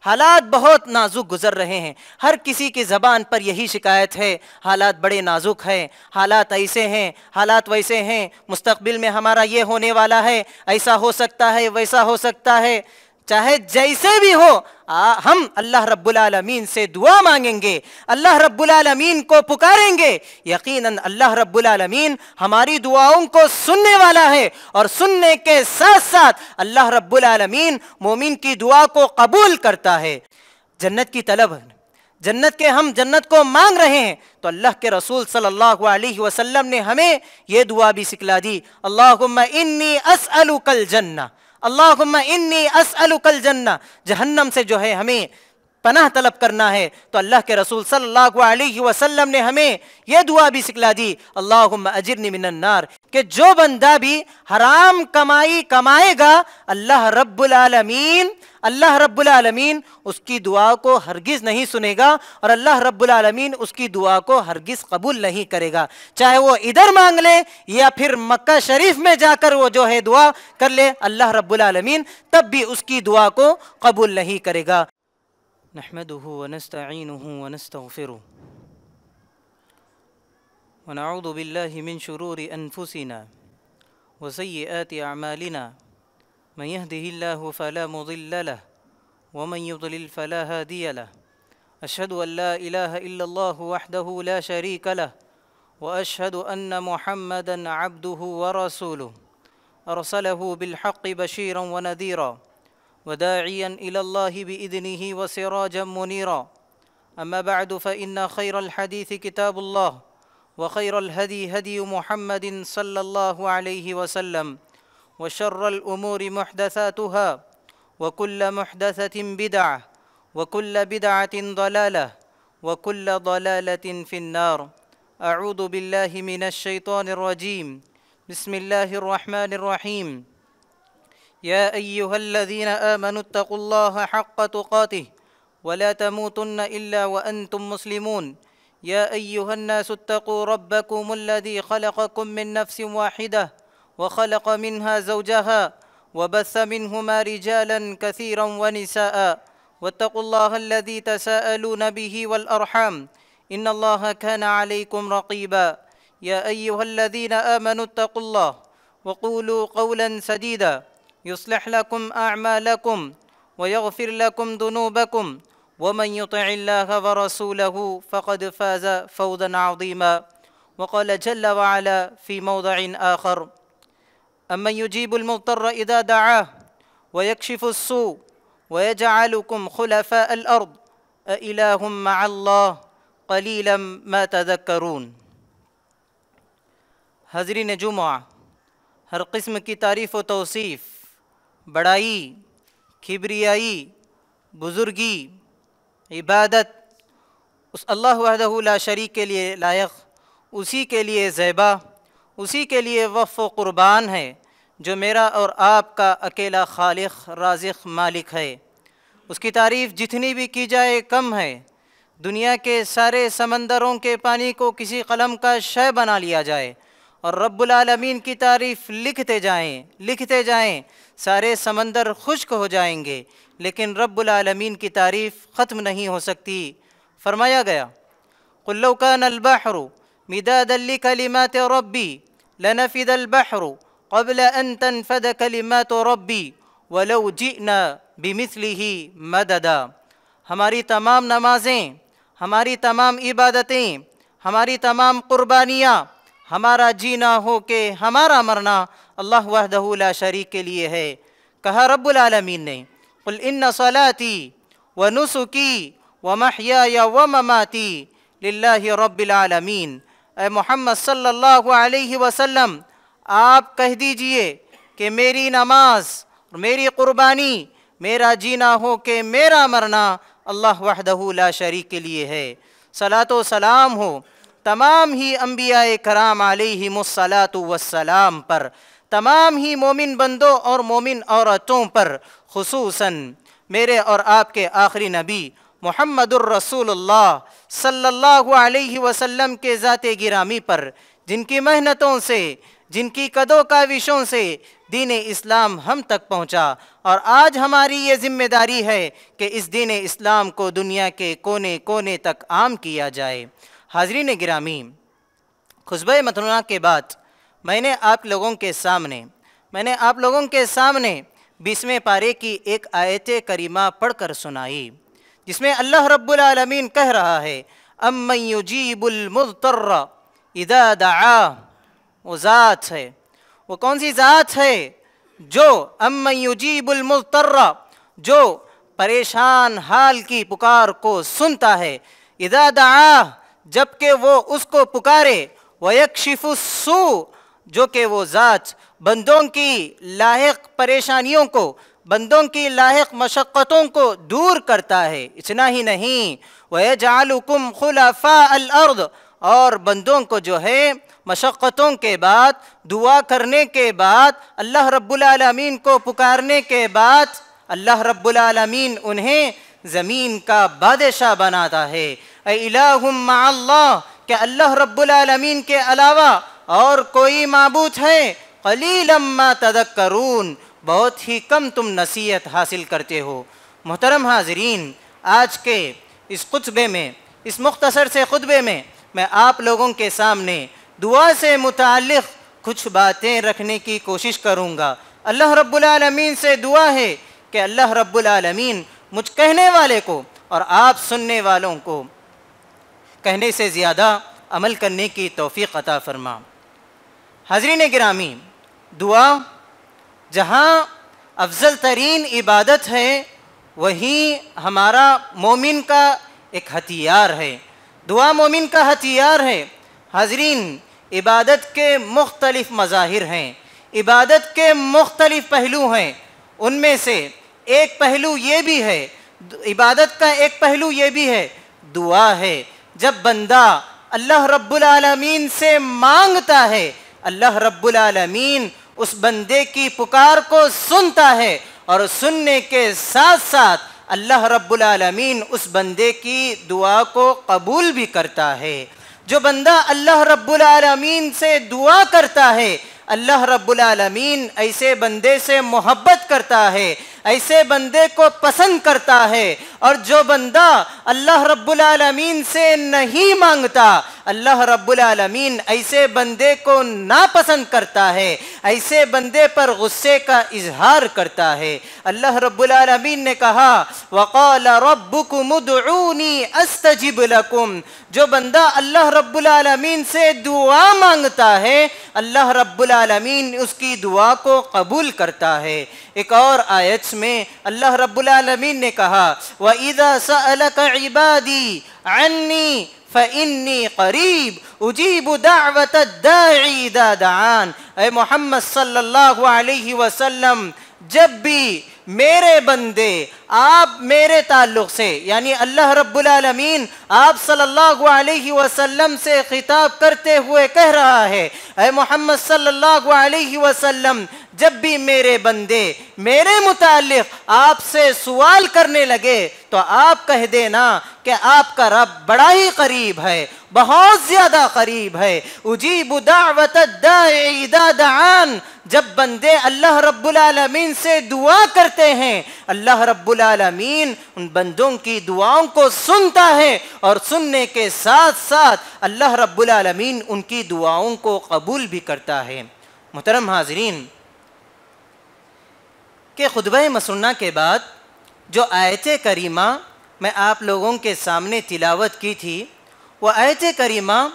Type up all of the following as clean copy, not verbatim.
حالات بہت نازک گزر رہے ہیں، ہر کسی کی زبان پر یہی شکایت ہے، حالات بڑے نازک ہیں، حالات ایسے ہیں، حالات ویسے ہیں، مستقبل میں ہمارا یہ ہونے والا ہے، ایسا ہو سکتا ہے، ویسا ہو سکتا ہے۔ چاہے جیسے بھی ہو، ہم اللہ رب العالمین سے دعا مانگیں گے، اللہ رب العالمین کو پکاریں گے، یقیناً اللہ رب العالمین ہماری دعاؤں کو سننے والا ہے، اور سننے کے ساتھ ساتھ اللہ رب العالمین مومن کی دعا کو قبول کرتا ہے۔ جنت کی طلب، جنت کے ہم جنت کو مانگ رہے ہیں، تو اللہ کے رسول صلی اللہ علیہ وسلم نے ہمیں یہ دعا بھی سکھلا دی، اللہم انی اسألک الجنہ، اللہم انی اسألک الجنہ۔ جہنم سے جو ہے ہمیں پناہ طلب کرنا ہے، تو اللہ کے رسول صلی اللہ علیہ وسلم نے ہمیں یہ دعا بھی سکھلا دی، اللہم اجرنی من النار، کہ جو بندہ بھی حرام کمائی کمائے گا، اللہ رب العالمین اس کی دعا کو ہرگز نہیں سنے گا، اور اللہ رب العالمین اس کی دعا کو ہرگز قبول نہیں کرے گا، چاہے وہ ادھر مانگ لے یا پھر مکہ شریف میں جا کر وہ جو ہے دعا کر لے، اللہ رب العالمین تب بھی اس کی دعا کو قبول نہیں کرے گا۔ نحمده ونستعینه ونستغفره ونعوذ بالله من شرور أنفسنا وسيئات أعمالنا، من يهده الله فلا مضل له ومن يضلل فلا هادي له، أشهد أن لا إله إلا الله وحده لا شريك له، وأشهد أن محمدا عبده ورسوله، أرسله بالحق بشيرا ونذيرا وداعيا إلى الله بإذنه وسراجا منيرا، أما بعد فإن خير الحديث كتاب الله، وخير الهدي هدي محمد صلى الله عليه وسلم، وشر الأمور محدثاتها، وكل محدثة بدعة، وكل بدعة ضلالة، وكل ضلالة في النار۔ أعوذ بالله من الشيطان الرجيم، بسم الله الرحمن الرحيم، يا أيها الذين آمنوا اتقوا الله حق تقاته ولا تموتن إلا وأنتم مسلمون، يا أيها الناس اتقوا ربكم الذي خلقكم من نفس واحدة وخلق منها زوجها وبث منهما رجالا كثيرا ونساء، واتقوا الله الذي تساءلون به والأرحام، إن الله كان عليكم رقيبا، يا أيها الذين آمنوا اتقوا الله وقولوا قولا سديدا يصلح لكم أعمالكم ويغفر لكم ذنوبكم، ومن يطع الله ورسوله فقد فاز فوزا عظيما، وقال جل وعلا في موضع آخر، أمن يجيب المضطر إذا دعاه ويكشف السوء ويجعلكم خلفاء الأرض أإله مع الله قليلا ما تذكرون۔ حاضرین جمعہ، ہر قسم کی تعریف و توصیف، بڑائی، کبریائی، بزرگی، عبادت اس اللہ وحدہ لا شریک کے لیے لائق، اسی کے لیے زیبا، اسی کے لیے وقف و قربان ہے، جو میرا اور آپ کا اکیلا خالق رازق مالک ہے۔ اس کی تعریف جتنی بھی کی جائے کم ہے، دنیا کے سارے سمندروں کے پانی کو کسی قلم کا شے بنا لیا جائے اور رب العالمین کی تعریف لکھتے جائیں، سارے سمندر خشک ہو جائیں گے، لیکن رب العالمین کی تعریف ختم نہیں ہو سکتی۔ فرمایا گیا، قُلْ لَوْ كَانَ الْبَحْرُ مِدَادًا لِكَلِمَاتِ رَبِّي لَنَفِدَ الْبَحْرُ قَبْلَ أَن تَنْفَدَ كَلِمَاتُ رَبِّي وَلَوْ جِئْنَا بِمِثْلِهِ مَدَدًا۔ ہماری تمام نمازیں، ہماری تمام عبادتیں، ہماری تمام قربانیاں، ہمارا جینا ہو کہ ہمارا مرنا اللہ وحدہ لا شریک کے لیے ہے۔ کہا رب العالمین نے، قُلْ إِنَّ صَلَاتِي وَنُسُكِي وَمَحْيَايَ وَمَمَاتِي لِلَّهِ رَبِّ العالمین۔ اے محمد صلی اللہ علیہ وسلم، آپ کہہ دیجئے کہ میری نماز، میری قربانی، میرا جینا ہو کہ میرا مرنا اللہ وحدہ لا شریک کے لیے ہے۔ صلاۃ و سلام ہو تمام ہی انبیاء کرام علیہم الصلاۃ والسلام پر، تمام ہی مومن بندوں اور مومن عورتوں پر، خصوصاً میرے اور آپ کے آخری نبی محمد الرسول اللہ صلی اللہ علیہ وسلم کے ذات گرامی پر، جن کی محنتوں سے، جن کی کدو کاوشوں سے دین اسلام ہم تک پہنچا، اور آج ہماری یہ ذمہ داری ہے کہ اس دین اسلام کو دنیا کے کونے کونے تک عام کیا جائے۔ حاضرین گرامی، خطبہ متنوع کے بعد میں نے آپ لوگوں کے سامنے 20ویں پارے کی ایک آیت کریمہ پڑھ کر سنائی، جس میں اللہ رب العالمین کہہ رہا ہے امن یجیب المضطر اذا دعا۔ وہ ذات ہے، وہ کون سی ذات ہے جو امن یجیب المضطر، جو پریشان حال کی پکار کو سنتا ہے، اذا دعا، جب کہ وہ اس کو پکارے، ویکشف السوء، جو کہ وہ ذات بندوں کی لاحق پریشانیوں کو، بندوں کی لاحق مشقتوں کو دور کرتا ہے۔ اتنا ہی نہیں، وَيَجْعَلُكُمْ خُلَفَاءَ الْأَرْضِ، اور بندوں کو جو ہے مشقتوں کے بعد، دعا کرنے کے بعد، اللہ رب العالمین کو پکارنے کے بعد، اللہ رب العالمین انہیں زمین کا بادشاہ بناتا ہے۔ اے الہ مع اللہ، کہ اللہ رب العالمین کے علاوہ اور کوئی معبود ہے؟ قلیلا ما تذکرون، بہت ہی کم تم نصیحت حاصل کرتے ہو۔ محترم حاضرین، آج کے اس خطبے میں، اس مختصر سے خطبے میں، میں آپ لوگوں کے سامنے دعا سے متعلق کچھ باتیں رکھنے کی کوشش کروں گا۔ اللہ رب العالمین سے دعا ہے کہ اللہ رب العالمین مجھ کہنے والے کو اور آپ سننے والوں کو کہنے سے زیادہ عمل کرنے کی توفیق عطا فرما۔ حاضرین گرامی، دعا جہاں افضل ترین عبادت ہے، وہیں ہمارا مومن کا ایک ہتھیار ہے۔ دعا مومن کا ہتھیار ہے۔ حاضرین، عبادت کے مختلف مظاہر ہیں، عبادت کے مختلف پہلو ہیں۔ ان میں سے ایک پہلو یہ بھی ہے، عبادت کا ایک پہلو یہ بھی ہے، دعا ہے۔ جب بندہ اللہ رب العالمین سے مانگتا ہے، اللہ رب العالمین اس بندے کی پکار کو سنتا ہے، اور سننے کے ساتھ ساتھ اللہ رب العالمین اس بندے کی دعا کو قبول بھی کرتا ہے۔ جو بندہ اللہ رب العالمین سے دعا کرتا ہے، اللہ رب العالمین ایسے بندے سے محبت کرتا ہے، ایسے بندے کو پسند کرتا ہے۔ اور جو بندہ اللہ رب العالمین سے نہیں مانگتا، اللہ رب العالمین ایسے بندے کو ناپسند کرتا ہے، ایسے بندے پر غصے کا اظہار کرتا ہے۔ اللہ رب العالمین نے کہا وَقَالَ رَبُّكُمُ ادْعُونِي أَسْتَجِبْ لَكُمْ۔ جو بندہ اللہ رب العالمین سے دعا مانگتا ہے، اللہ رب العالمین اس کی دعا کو قبول کرتا ہے۔ ایک اور آیت میں اللہ رب العالمین نے کہا وَإِذَا سَأَلَكَ عِبَادِي عَنِّي فَإِنِّي قَرِيبٌ أُجِيبُ دَعْوَةَ الدَّاعِ إِذَا دَعَانِ۔ اے محمد صلی اللہ علیہ وسلم، جب بھی میرے بندے آپ میرے تعلق سے، یعنی اللہ رب العالمین آپ صلی اللہ علیہ وسلم سے خطاب کرتے ہوئے کہہ رہا ہے، اے محمد صلی اللہ علیہ وسلم، جب بھی میرے بندے میرے متعلق آپ سے سوال کرنے لگے تو آپ کہہ دینا کہ آپ کا رب بڑا ہی قریب ہے، بہت زیادہ قریب ہے۔ اجیب دعوت الداعی اذا دعان۔ جب بندے اللہ رب العالمین سے دعا کرتے ہیں، اللہ رب العالمین ان بندوں کی دعاؤں کو سنتا ہے، اور سننے کے ساتھ ساتھ اللہ رب العالمین ان کی دعاؤں کو قبول بھی کرتا ہے۔ محترم حاضرین، کہ خطبہ مسنہ کے بعد جو آیت کریمہ میں آپ لوگوں کے سامنے تلاوت کی تھی، وہ آیت کریمہ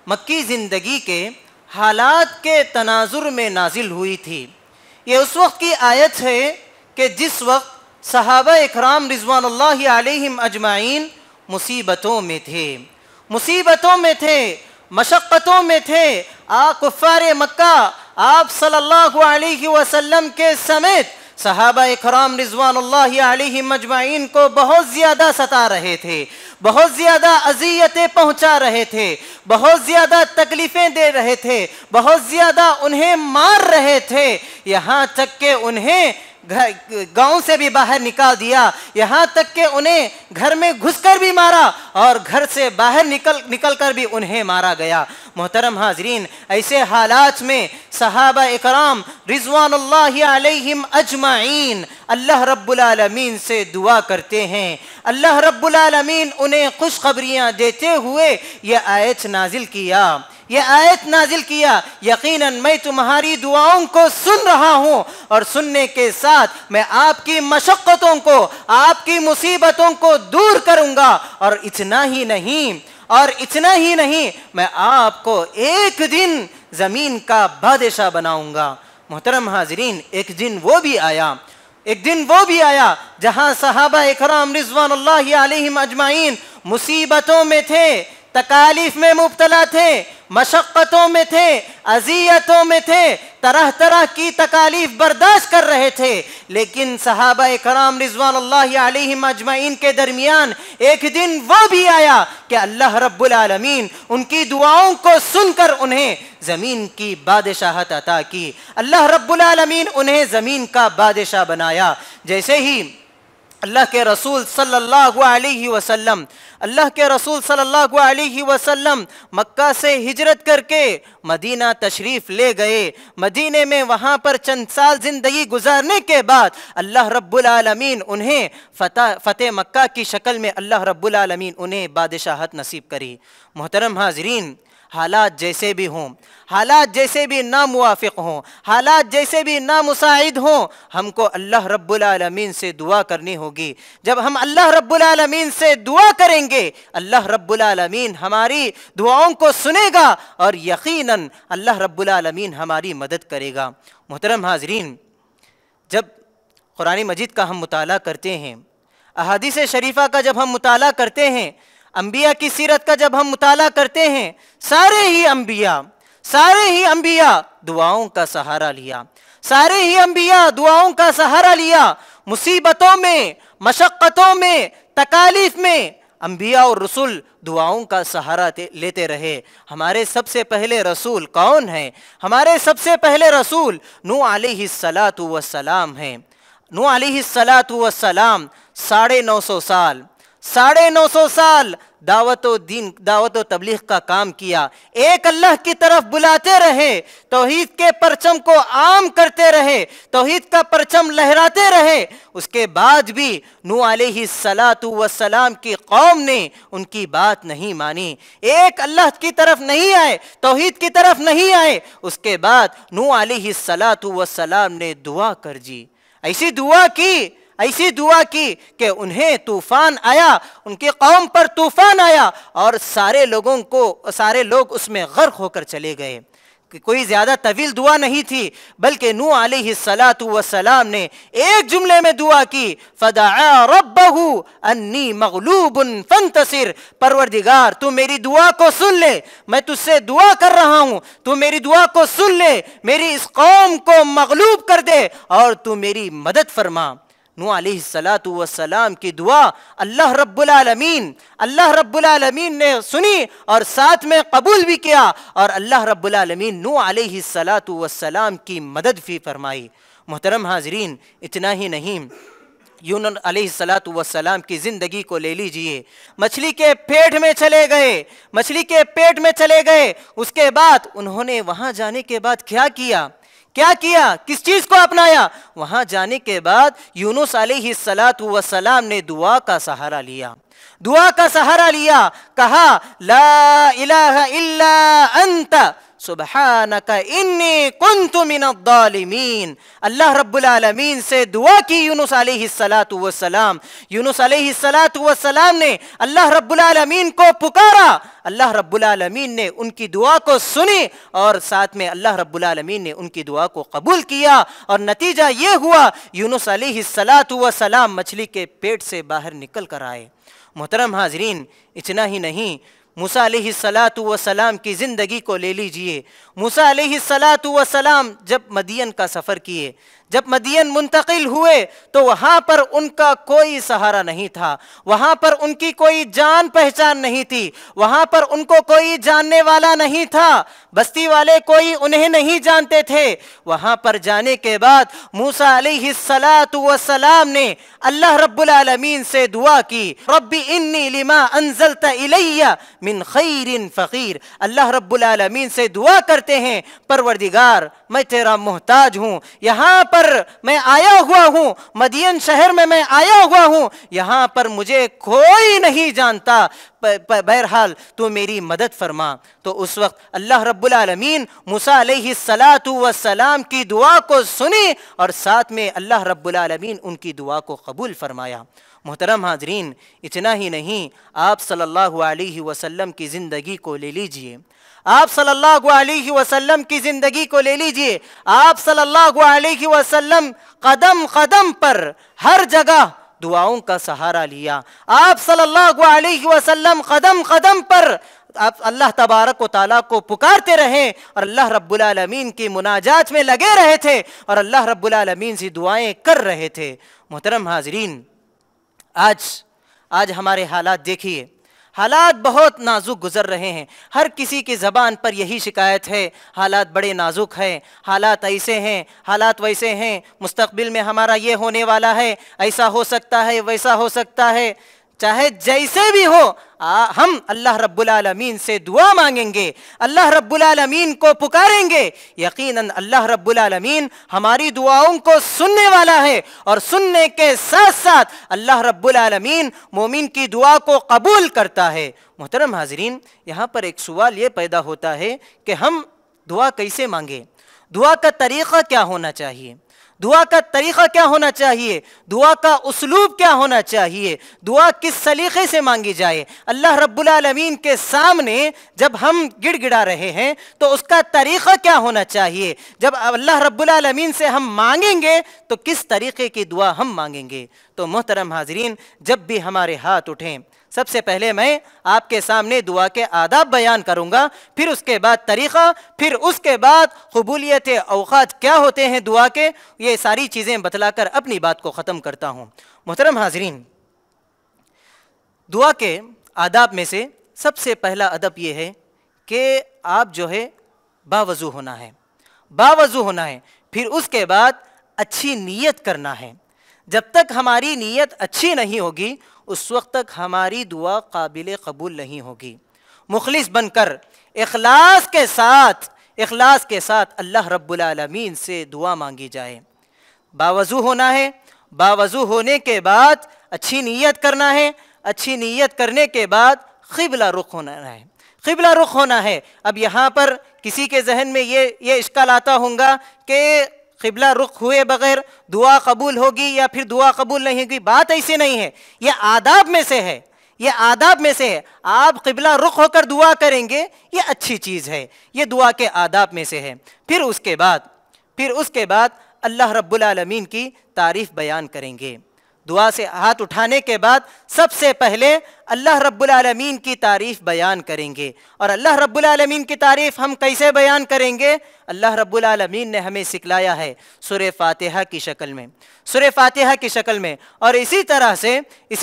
مکی زندگی کے حالات کے تناظر میں نازل ہوئی تھی۔ یہ اس وقت کی آیت ہے کہ جس وقت صحابہ اکرام رضوان اللہ علیہم اجمعین مصیبتوں میں تھے، مشقتوں میں تھے۔ کفار مکہ آپ صلی اللہ علیہ وسلم کے سمیت صحابہ اکرام رضوان اللہ علیہم اجمعین کو بہت زیادہ ستا رہے تھے، بہت زیادہ اذیتیں پہنچا رہے تھے، بہت زیادہ تکلیفیں دے رہے تھے، بہت زیادہ انہیں مار رہے تھے، یہاں تک کہ انہیں گاؤں سے بھی باہر نکال دیا، یہاں تک کہ انہیں گھر میں گھس کر بھی مارا اور گھر سے باہر نکل کر بھی انہیں مارا گیا۔ محترم حاضرین، ایسے حالات میں صحابہ اکرام رضوان اللہ علیہم اجمعین اللہ رب العالمین سے دعا کرتے ہیں۔ اللہ رب العالمین انہیں خوشخبریاں دیتے ہوئے یہ آیت نازل کیا، یقیناً میں تمہاری دعاؤں کو سن رہا ہوں، اور سننے کے ساتھ میں آپ کی مشقتوں کو، آپ کی مصیبتوں کو دور کروں گا، اور اتنا ہی نہیں میں آپ کو ایک دن زمین کا بادشاہ بناؤں گا۔ محترم حاضرین، ایک دن وہ بھی آیا جہاں صحابہ اکرام رضوان اللہ علیہم اجمعین مصیبتوں میں تھے، تکالیف میں مبتلا تھے، مشقتوں میں تھے، اذیتوں میں تھے، طرح طرح کی تکالیف برداشت کر رہے تھے، لیکن صحابہ اکرام رضوان اللہ علیہم اجمعین کے درمیان ایک دن وہ بھی آیا کہ اللہ رب العالمین ان کی دعاؤں کو سن کر انہیں زمین کی بادشاہت عطا کی۔ اللہ رب العالمین انہیں زمین کا بادشاہ بنایا۔ جیسے ہی اللہ کے رسول صلی اللہ علیہ وسلم مکہ سے ہجرت کر کے مدینہ تشریف لے گئے، مدینے میں وہاں پر چند سال زندگی گزارنے کے بعد اللہ رب العالمین انہیں فتح مکہ کی شکل میں اللہ رب العالمین انہیں بادشاہت نصیب کری۔ محترم حاضرین، حالات جیسے بھی ہوں، حالات جیسے بھی ناموافق ہوں، حالات جیسے بھی نامساعد ہوں، ہم کو اللہ رب العالمین سے دعا کرنی ہوگی۔ جب ہم اللہ رب العالمین سے دعا کریں گے، اللہ رب العالمین ہماری دعاؤں کو سنے گا، اور یقیناً اللہ رب العالمین ہماری مدد کرے گا۔ محترم حاضرین، جب قرآن مجید کا ہم مطالعہ کرتے ہیں، احادیث شریفہ کا جب ہم مطالعہ کرتے ہیں، انبیاء کی سیرت کا جب ہم مطالعہ کرتے ہیں، سارے ہی انبیاء دعاؤں کا سہارا لیا، مصیبتوں میں، مشقتوں میں، تکالیف میں انبیاء اور رسول دعاؤں کا سہارا لیتے رہے۔ ہمارے سب سے پہلے رسول کون ہیں؟ ہمارے سب سے پہلے رسول نوح علیہ السلام ہیں۔ نوح علیہ السلام 950 سال دعوت و تبلیغ کا کام کیا، ایک اللہ کی طرف بلاتے رہے، توحید کے پرچم کو عام کرتے رہے، توحید کا پرچم لہراتے رہے۔ اس کے بعد بھی نوح علیہ السلام کی قوم نے ان کی بات نہیں مانی، ایک اللہ کی طرف نہیں آئے، توحید کی طرف نہیں آئے۔ اس کے بعد نوح علیہ السلام نے دعا کر دی، ایسی دعا کی کہ انہیں طوفان آیا، ان کی قوم پر طوفان آیا، اور سارے لوگ اس میں غرق ہو کر چلے گئے۔ کوئی زیادہ طویل دعا نہیں تھی، بلکہ نوح علیہ السلام نے ایک جملے میں دعا کی، فدعا ربہ انی مغلوب فانتصر، پروردگار تو میری دعا کو سن لے، میں تجھ سے دعا کر رہا ہوں، تو میری دعا کو سن لے، میری اس قوم کو مغلوب کر دے، اور تو میری مدد فرما۔ نوح علیہ السلام کی دعا اللہ رب العالمین نے سنی اور ساتھ میں قبول بھی کیا، اور اللہ رب العالمین نوح علیہ السلام کی مدد بھی فرمائی۔ محترم حاضرین، اتنا ہی نہیں، یونس علیہ السلام کی زندگی کو لے لیجئے، مچھلی کے پیٹ میں چلے گئے، اس کے بعد انہوں نے وہاں جانے کے بعد کیا کیا، کس چیز کو اپنایا؟ وہاں جانے کے بعد یونس علیہ السلام نے دعا کا سہارا لیا، کہا لا الہ الا انت سبحانک انی کنت من الظالمین۔ اللہ رب العالمین سے دعا کی یونس علیہ السلام نے اللہ رب العالمین کو پکارا، اللہ رب العالمین نے ان کی دعا کو سنی، اور ساتھ میں اللہ رب العالمین نے ان کی دعا کو قبول کیا، اور نتیجہ یہ ہوا یونس علیہ السلام مچھلی کے پیٹ سے باہر نکل کر آئے۔ محترم حاضرین، اتنا ہی نہیں، موسیٰ علیہ السلام کی زندگی کو لے لیجئے۔ موسیٰ علیہ السلام جب مدین کا سفر کیے، جب مدین منتقل ہوئے تو وہاں پر ان کا کوئی سہارا نہیں تھا، وہاں پر ان کی کوئی جان پہچان نہیں تھی، وہاں پر ان کو کوئی جاننے والا نہیں تھا، بستی والے کوئی انہیں نہیں جانتے تھے۔ وہاں پر جانے کے بعد موسیٰ علیہ السلام نے اللہ رب العالمین سے دعا کی، رب انی لما انزلت الی من خیر فقیر۔ اللہ رب العالمین سے دعا کرتے ہیں، پروردگار میں تیرا محتاج ہوں، یہاں پر میں آیا ہوا ہوں، مدین شہر میں آیا ہوا ہوں، یہاں پر مجھے کوئی نہیں جانتا، بہرحال تو میری مدد فرما۔ تو اس وقت اللہ رب العالمین موسیٰ علیہ السلام کی دعا کو سنی اور ساتھ میں اللہ رب العالمین ان کی دعا کو قبول فرمایا۔ محترم حاضرین، اتنا ہی نہیں، آپ صلی اللہ علیہ وسلم کی زندگی کو لے لیجئے، آپ صلی اللہ علیہ وسلم کی زندگی کو لے لیجئے، آپ صلی اللہ علیہ وسلم قدم قدم پر ہر جگہ دعاؤں کا سہارا لیا، آپ صلی اللہ علیہ وسلم قدم قدم پر آپ اللہ تبارک و تعالیٰ کو پکارتے رہے اور اللہ رب العالمین کی مناجات میں لگے رہے تھے اور اللہ رب العالمین سے دعائیں کر رہے تھے۔ محترم حاضرین، آج ہمارے حالات دیکھیے، حالات بہت نازک گزر رہے ہیں، ہر کسی کی زبان پر یہی شکایت ہے، حالات بڑے نازک ہیں، حالات ایسے ہیں، حالات ویسے ہیں، مستقبل میں ہمارا یہ ہونے والا ہے، ایسا ہو سکتا ہے، ویسا ہو سکتا ہے۔ چاہے جیسے بھی ہو، ہم اللہ رب العالمین سے دعا مانگیں گے، اللہ رب العالمین کو پکاریں گے، یقیناً اللہ رب العالمین ہماری دعاؤں کو سننے والا ہے، اور سننے کے ساتھ ساتھ اللہ رب العالمین مومن کی دعا کو قبول کرتا ہے۔ محترم حاضرین، یہاں پر ایک سوال یہ پیدا ہوتا ہے کہ ہم دعا کیسے مانگیں؟ دعا کا طریقہ کیا ہونا چاہیے؟ دعا کا طریقہ کیا ہونا چاہیے؟ دعا کا اسلوب کیا ہونا چاہیے؟ دعا کس سلیقے سے مانگی جائے؟ اللہ رب العالمین کے سامنے جب ہم گڑ گڑا رہے ہیں تو اس کا طریقہ کیا ہونا چاہیے؟ جب اللہ رب العالمین سے ہم مانگیں گے تو کس طریقے کی دعا ہم مانگیں گے؟ تو محترم حاضرین، جب بھی ہمارے ہاتھ اٹھیں، سب سے پہلے میں آپ کے سامنے دعا کے آداب بیان کروں گا، پھر اس کے بعد طریقہ، پھر اس کے بعد قبولیت اوقات کیا ہوتے ہیں دعا کے، یہ ساری چیزیں بتلا کر اپنی بات کو ختم کرتا ہوں۔ محترم حاضرین، دعا کے آداب میں سے سب سے پہلا ادب یہ ہے کہ آپ جو ہے باوضو ہونا ہے، باوضو ہونا ہے، پھر اس کے بعد اچھی نیت کرنا ہے۔ جب تک ہماری نیت اچھی نہیں ہوگی اس وقت تک ہماری دعا قابل قبول نہیں ہوگی۔ مخلص بن کر اخلاص کے ساتھ اللہ رب العالمین سے دعا مانگی جائے۔ باوضو ہونا ہے، باوضو ہونے کے بعد اچھی نیت کرنا ہے، اچھی نیت کرنے کے بعد قبلہ رخ ہونا ہے، قبلہ رخ ہونا ہے۔ اب یہاں پر کسی کے ذہن میں یہ اشکال آتا ہوگا کہ قبلہ رخ ہوئے بغیر دعا قبول ہوگی یا پھر دعا قبول نہیں ہوگی۔ بات ایسے نہیں ہے، یہ آداب میں سے ہے، یہ آداب میں سے ہے۔ آپ قبلہ رخ ہو کر دعا کریں گے، یہ اچھی چیز ہے، یہ دعا کے آداب میں سے ہے۔ پھر اس کے بعد اللہ رب العالمین کی تعریف بیان کریں گے۔ دعا سے ہاتھ اٹھانے کے بعد سب سے پہلے اللہ رب العالمین کی تعریف بیان کریں گے۔ اور اللہ رب العالمین کی تعریف ہم کیسے بیان کریں گے؟ اللہ رب العالمین نے ہمیں سکھلایا ہے سورہ فاتحہ کی شکل میں، سورہ فاتحہ کی شکل میں۔ اور اسی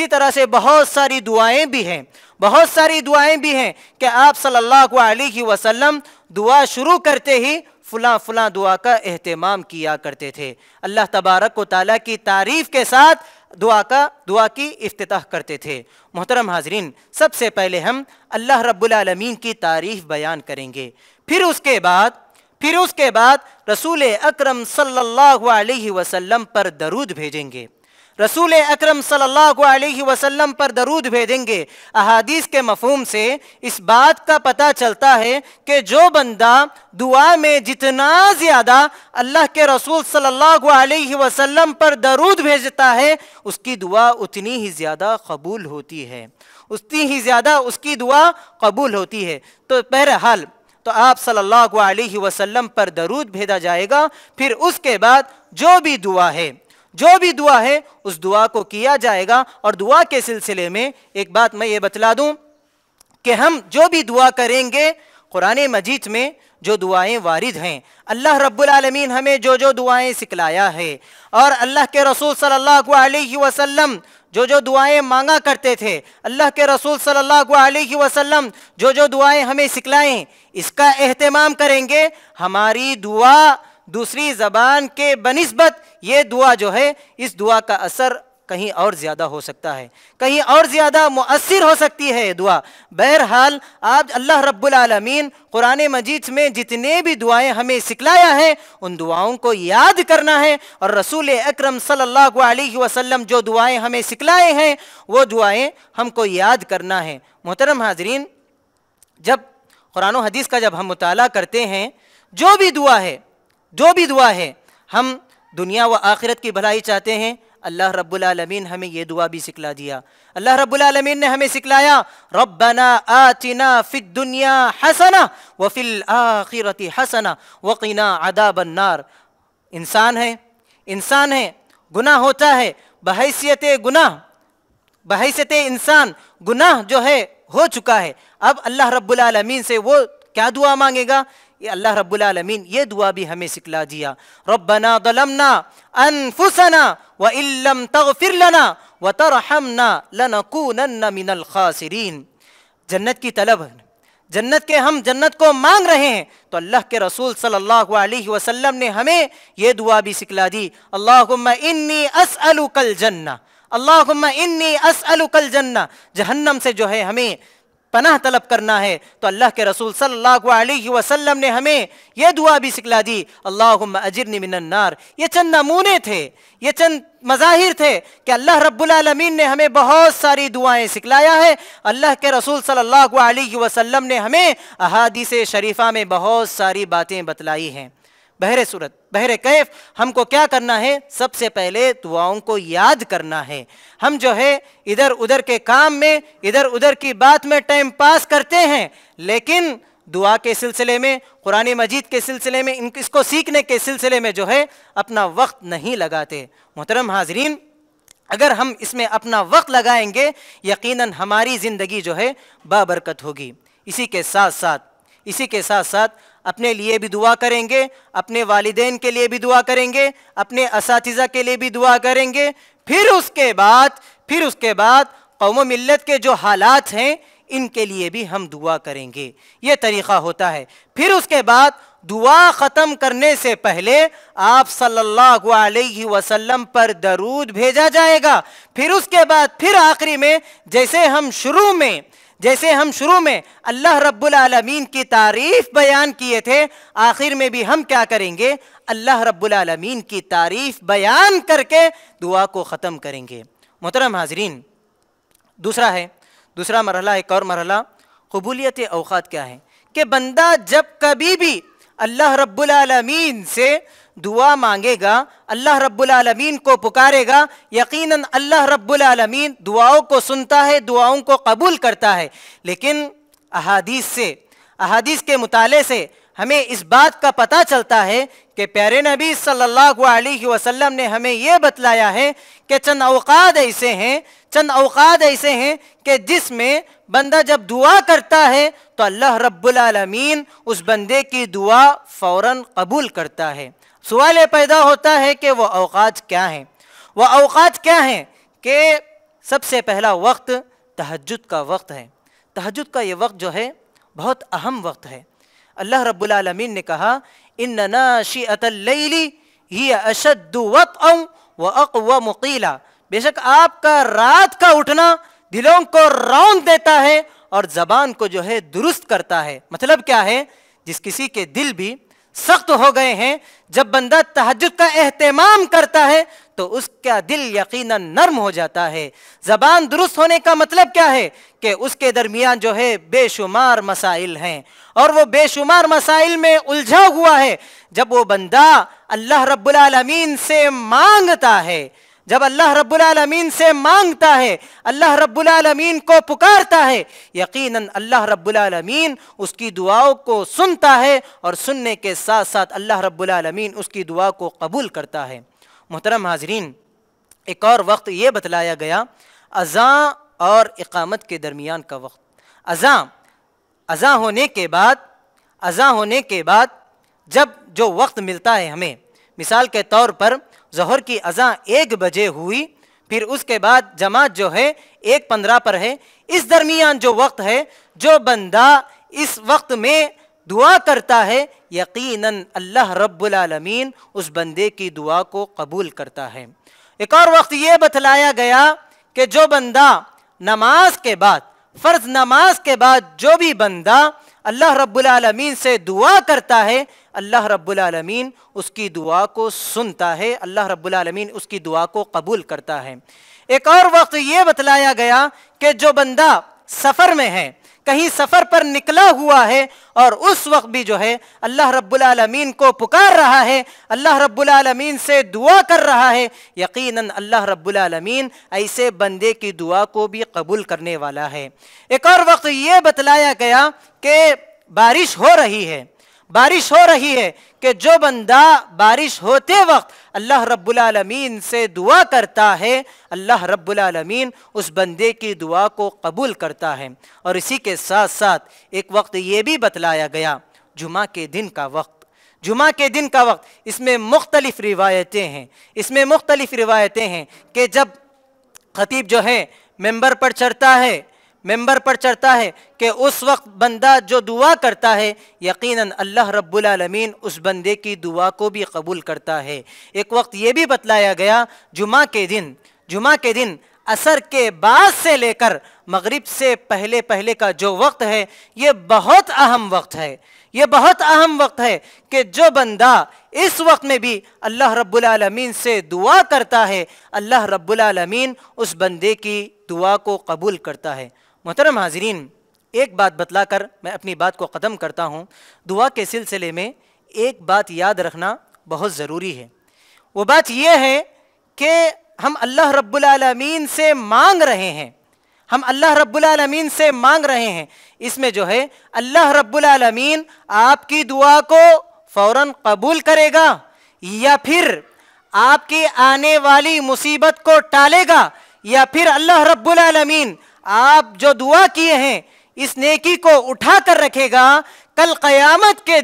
طرح سے بہت ساری دعائیں بھی ہیں کہ آپ صلی اللہ علیہ وسلم دعا شروع کرتے ہی فلاں دعا کا اہتمام کیا کرتے تھے۔ اللہ تبارک و تعالیٰ کی تعریف کے ساتھ دعا کی افتتاح کرتے تھے۔ محترم حاضرین، سب سے پہلے ہم اللہ رب العالمین کی تعریف بیان کریں گے، پھر اس کے بعد رسول اکرم صلی اللہ علیہ وسلم پر درود بھیجیں گے، رسول اکرم صلی اللہ علیہ وسلم پر درود بھیجیں گے۔ احادیث کے مفہوم سے اس بات کا پتہ چلتا ہے کہ جو بندہ دعا میں جتنا زیادہ اللہ کے رسول صلی اللہ علیہ وسلم پر درود بھیجتا ہے اس کی دعا اتنی ہی زیادہ قبول ہوتی ہے، اتنی ہی زیادہ اس کی دعا قبول ہوتی ہے۔ تو بہرحال تو آپ صلی اللہ علیہ وسلم پر درود بھیجا جائے گا، پھر اس کے بعد جو بھی دعا ہے اس دعا کو کیا جائے گا۔ اور دعا کے سلسلے میں ایک بات میں یہ بتلا دوں کہ ہم جو بھی دعا کریں گے قرآن مجید میں جو دعائیں وارد ہیں، اللہ رب العالمین ہمیں جو جو دعائیں سکھلایا ہے، اور اللہ کے رسول صلی اللہ علیہ وسلم جو جو دعائیں مانگا کرتے تھے، اللہ کے رسول صلی اللہ علیہ وسلم جو جو دعائیں ہمیں سکھلائیں، اس کا اہتمام کریں گے، ہماری دعا دوسری زبان کے بنسبت یہ دعا جو ہے، اس دعا کا اثر کہیں اور زیادہ ہو سکتا ہے، کہیں اور زیادہ مؤثر ہو سکتی ہے دعا۔ بہرحال آج اللہ رب العالمین قرآن مجید میں جتنے بھی دعائیں ہمیں سکھلایا ہے، ان دعاؤں کو یاد کرنا ہے، اور رسول اکرم صلی اللہ علیہ وسلم جو دعائیں ہمیں سکھلائے ہیں وہ دعائیں ہم کو یاد کرنا ہے۔ محترم حاضرین، جب قرآن و حدیث کا جب ہم مطالعہ کرتے ہیں، جو بھی دعا ہے ہم دنیا و آخرت کی بھلائی چاہتے ہیں، اللہ رب العالمین ہمیں یہ دعا بھی سکھلا دیا۔ اللہ رب العالمین نے ہمیں سکھلایا، ربنا آتنا فی الدنیا حسنہ وفی الآخرۃ حسنہ وقنا عذاب النار۔ انسان ہے، گناہ ہوتا ہے، بحیثیت انسان گناہ جو ہے ہو چکا ہے۔ اب اللہ رب العالمین سے وہ کیا دعا مانگے گا؟ یہ اللہ رب العالمین یہ دعا بھی ہمیں سکھلا دیا، ربنا ظلمنا انفسنا وان لم تغفر لنا وترحمنا لنکونن من الخاسرین۔ جنت کی طلب، ہم جنت کو مانگ رہے ہیں، تو اللہ کے رسول صلی اللہ علیہ وسلم نے ہمیں یہ دعا بھی سکھلا دی، اللہم انی اسألک الجنہ، اللہم انی اسألک الجنہ۔ جہنم سے جو ہے ہمیں پناہ طلب کرنا ہے، تو اللہ کے رسول صلی اللہ علیہ وسلم نے ہمیں یہ دعا بھی سکھلا دی، اللہم اجرنی من النار۔ یہ چند نمونے تھے، یہ چند مظاہر تھے کہ اللہ رب العالمین نے ہمیں بہت ساری دعائیں سکھلایا ہے۔ اللہ کے رسول صلی اللہ علیہ وسلم نے ہمیں احادیث شریفہ میں بہت ساری باتیں بتلائی ہیں۔ بہر کیف ہم کو کیا کرنا ہے؟ سب سے پہلے دعاؤں کو یاد کرنا ہے۔ ہم جو ہے ادھر ادھر کے کام میں، ادھر ادھر کی بات میں ٹائم پاس کرتے ہیں، لیکن دعا کے سلسلے میں، قرآن مجید کے سلسلے میں، اس کو سیکھنے کے سلسلے میں جو ہے اپنا وقت نہیں لگاتے۔ محترم حاضرین، اگر ہم اس میں اپنا وقت لگائیں گے، یقیناً ہماری زندگی جو ہے بابرکت ہوگی۔ اسی کے ساتھ ساتھ اپنے لیے بھی دعا کریں گے، اپنے والدین کے لیے بھی دعا کریں گے، اپنے اساتذہ کے لیے بھی دعا کریں گے، پھر اس کے بعد قوم و ملت کے جو حالات ہیں ان کے لیے بھی ہم دعا کریں گے۔ یہ طریقہ ہوتا ہے۔ پھر اس کے بعد دعا ختم کرنے سے پہلے آپ صلی اللہ علیہ وسلم پر درود بھیجا جائے گا۔ پھر اس کے بعد پھر آخری میں جیسے ہم شروع میں اللہ رب العالمین کی تعریف بیان کیے تھے، آخر میں بھی ہم کیا کریں گے؟ اللہ رب العالمین کی تعریف بیان کر کے دعا کو ختم کریں گے۔ محترم حاضرین، دوسرا مرحلہ، ایک اور مرحلہ قبولیت اوقات کیا ہے کہ بندہ جب کبھی بھی اللہ رب العالمین سے دعا مانگے گا، اللہ رب العالمین کو پکارے گا، یقیناً اللہ رب العالمین دعاؤں کو سنتا ہے، دعاؤں کو قبول کرتا ہے۔ لیکن احادیث کے مطالعے سے ہمیں اس بات کا پتہ چلتا ہے کہ پیارے نبی صلی اللہ علیہ وسلم نے ہمیں یہ بتلایا ہے کہ چند اوقات ایسے ہیں کہ جس میں بندہ جب دعا کرتا ہے تو اللہ رب العالمین اس بندے کی دعا فوراً قبول کرتا ہے۔ سوال یہ پیدا ہوتا ہے کہ وہ اوقات کیا ہیں؟ کہ سب سے پہلا وقت تہجد کا وقت ہے۔ تہجد کا یہ وقت جو ہے بہت اہم وقت ہے۔ اللہ رب العالمین نے کہا، ان ناشئۃ اللیل ہی اشد وطئا واقوم قیلا۔ بے شک آپ کا رات کا اٹھنا دلوں کو رونق دیتا ہے اور زبان کو جو ہے درست کرتا ہے۔ مطلب کیا ہے؟ جس کسی کے دل بھی سخت ہو گئے ہیں، جب بندہ تہجد کا اہتمام کرتا ہے تو اس کا دل یقیناً نرم ہو جاتا ہے۔ زبان درست ہونے کا مطلب کیا ہے؟ کہ اس کے درمیان جو ہے بے شمار مسائل ہیں، اور وہ بے شمار مسائل میں الجھا ہوا ہے۔ جب وہ بندہ اللہ رب العالمین سے مانگتا ہے، جب اللہ رب العالمین سے مانگتا ہے، اللہ رب العالمین کو پکارتا ہے، یقیناً اللہ رب العالمین اس کی دعاؤں کو سنتا ہے، اور سننے کے ساتھ ساتھ اللہ رب العالمین اس کی دعا کو قبول کرتا ہے۔ محترم حاضرین، ایک اور وقت یہ بتلایا گیا، اذان اور اقامت کے درمیان کا وقت۔ اذان ہونے کے بعد اذان ہونے کے بعد جب جو وقت ملتا ہے ہمیں، مثال کے طور پر ظہر کی اذان 1 بجے ہوئی، پھر اس کے بعد جماعت جو ہے 1:15 پر ہے، اس درمیان جو وقت ہے، جو بندہ اس وقت میں دعا کرتا ہے یقیناً اللہ رب العالمین اس بندے کی دعا کو قبول کرتا ہے۔ ایک اور وقت یہ بتلایا گیا کہ جو بندہ نماز کے بعد، فرض نماز کے بعد جو بھی بندہ اللہ رب العالمین سے دعا کرتا ہے، اللہ رب العالمین اس کی دعا کو سنتا ہے، اللہ رب العالمین اس کی دعا کو قبول کرتا ہے۔ ایک اور وقت یہ بتلایا گیا کہ جو بندہ سفر میں ہے، کہیں سفر پر نکلا ہوا ہے، اور اس وقت بھی جو ہے اللہ رب العالمین کو پکار رہا ہے، اللہ رب العالمین سے دعا کر رہا ہے، یقیناً اللہ رب العالمین ایسے بندے کی دعا کو بھی قبول کرنے والا ہے۔ ایک اور وقت یہ بتلایا گیا کہ بارش ہو رہی ہے، بارش ہو رہی ہے، کہ جو بندہ بارش ہوتے وقت اللہ رب العالمین سے دعا کرتا ہے، اللہ رب العالمین اس بندے کی دعا کو قبول کرتا ہے۔ اور اسی کے ساتھ ساتھ ایک وقت یہ بھی بتلایا گیا، جمعہ کے دن کا وقت، جمعہ کے دن کا وقت، اس میں مختلف روایتیں ہیں، اس میں مختلف روایتیں ہیں کہ جب خطیب جو ہے ممبر پر چڑھتا ہے، ممبر پر چڑھتا ہے کہ اس وقت بندہ جو دعا کرتا ہے یقیناً اللہ رب العالمین اس بندے کی دعا کو بھی قبول کرتا ہے۔ ایک وقت یہ بھی بتلایا گیا جمعہ کے دن عصر کے بعد سے لے کر مغرب سے پہلے کا جو وقت ہے، یہ بہت اہم وقت ہے، یہ بہت اہم وقت ہے کہ جو بندہ اس وقت میں بھی اللہ رب العالمین سے دعا کرتا ہے، اللہ رب العالمین اس بندے کی دعا کو قبول کرتا ہے۔ محترم حاضرین، ایک بات بتلا کر میں اپنی بات کو ختم کرتا ہوں۔ دعا کے سلسلے میں ایک بات یاد رکھنا بہت ضروری ہے، وہ بات یہ ہے کہ ہم اللہ رب العالمین سے مانگ رہے ہیں، ہم اللہ رب العالمین سے مانگ رہے ہیں، اس میں جو ہے اللہ رب العالمین آپ کی دعا کو فوراً قبول کرے گا، یا پھر آپ کی آنے والی مصیبت کو ٹالے گا، یا پھر اللہ رب العالمین آپ جو دعا کیے ہیں اس نیکی کو اٹھا کر رکھے گا۔ کل قیامت کے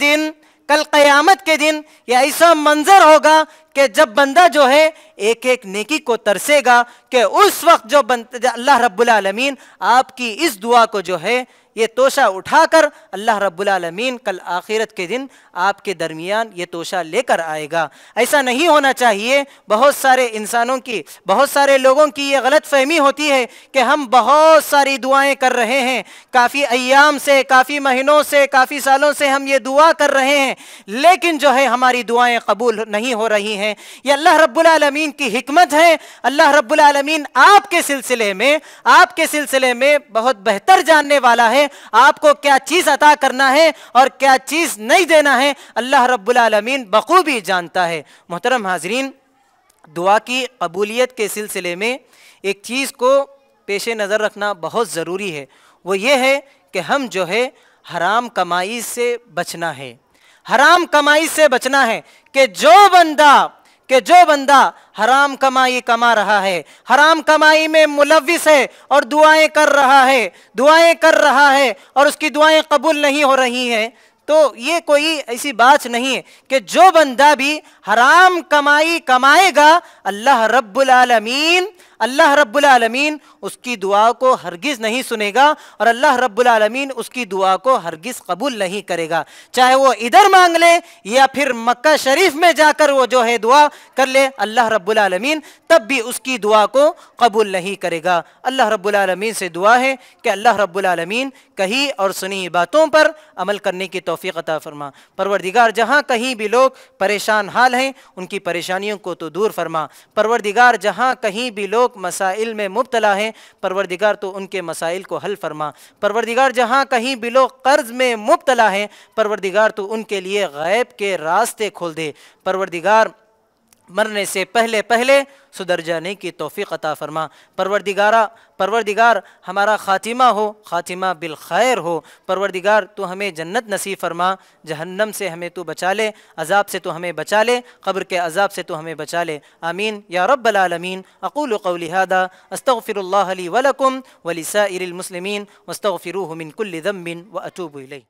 دن یہ ایسا منظر ہوگا کہ جب بندہ جو ہے ایک ایک نیکی کو ترسے گا کہ اس وقت جو اللہ رب العالمین آپ کی اس دعا کو جو ہے یہ توشہ اٹھا کر اللہ رب العالمین کل آخرت کے دن آپ کے درمیان یہ توشہ لے کر آئے گا۔ ایسا نہیں ہونا چاہیے۔ بہت سارے انسانوں کی، بہت سارے لوگوں کی یہ غلط فہمی ہوتی ہے کہ ہم بہت ساری دعائیں کر رہے ہیں، کافی ایام سے، کافی مہینوں سے، کافی سالوں سے ہم یہ دعا کر رہے ہیں، لیکن جو ہے ہماری دعائیں قبول نہیں ہو رہی ہیں۔ یہ اللہ رب العالمین کی حکمت ہے۔ اللہ رب العالمین آپ کے سلسلے میں بہت بہتر جاننے والا ہے، آپ کو کیا چیز عطا کرنا ہے اور کیا چیز نہیں دینا ہے، اللہ رب العالمین بخوبی جانتا ہے۔ محترم حاضرین، دعا کی قبولیت کے سلسلے میں ایک چیز کو پیش نظر رکھنا بہت ضروری ہے، وہ یہ ہے کہ ہم جو ہے حرام کمائی سے بچنا ہے، حرام کمائی سے بچنا ہے کہ جو بندہ حرام کمائی کما رہا ہے، حرام کمائی میں ملوث ہے اور دعائیں کر رہا ہے اور اس کی دعائیں قبول نہیں ہو رہی ہیں، تو یہ کوئی ایسی بات نہیں ہے کہ جو بندہ بھی حرام کمائی کمائے گا اللہ رب العالمین اس کی دعا کو ہرگز نہیں سنے گا اور اللہ رب العالمین اس کی دعا کو ہرگز قبول نہیں کرے گا، چاہے وہ ادھر مانگ لے یا پھر مکہ شریف میں جا کر وہ جو ہے دعا کر لے، اللہ رب العالمین تب بھی اس کی دعا کو قبول نہیں کرے گا۔ اللہ رب العالمین سے دعا ہے کہ اللہ رب العالمین کہی اور سنی باتوں پر عمل کرنے کی توفیق عطا فرما۔ پروردگار جہاں کہیں بھی لوگ پریشان حال ہیں ان کی پریشانیوں کو تو دور فرما۔ پروردگار جہاں کہیں بھی لوگ مسائل میں مبتلا ہیں پروردگار تو ان کے مسائل کو حل فرما۔ پروردگار جہاں کہیں بھی لوگ قرض میں مبتلا ہیں پروردگار تو ان کے لیے غیب کے راستے کھول دے۔ پروردگار مرنے سے پہلے سدھر جانے کی توفیق عطا فرما۔ پروردگار ہمارا خاتمہ بالخیر ہو۔ پروردگار تو ہمیں جنت نصیب فرما، جہنم سے ہمیں تو بچا لے، عذاب سے تو ہمیں بچا لے، قبر کے عذاب سے تو ہمیں بچا لے، آمین یا رب العالمین۔ اقول قولی ھذا استغفر اللہ لی ولکم ولسائر المسلمین واستغفروہ من کل ذنب واتوب الیہ۔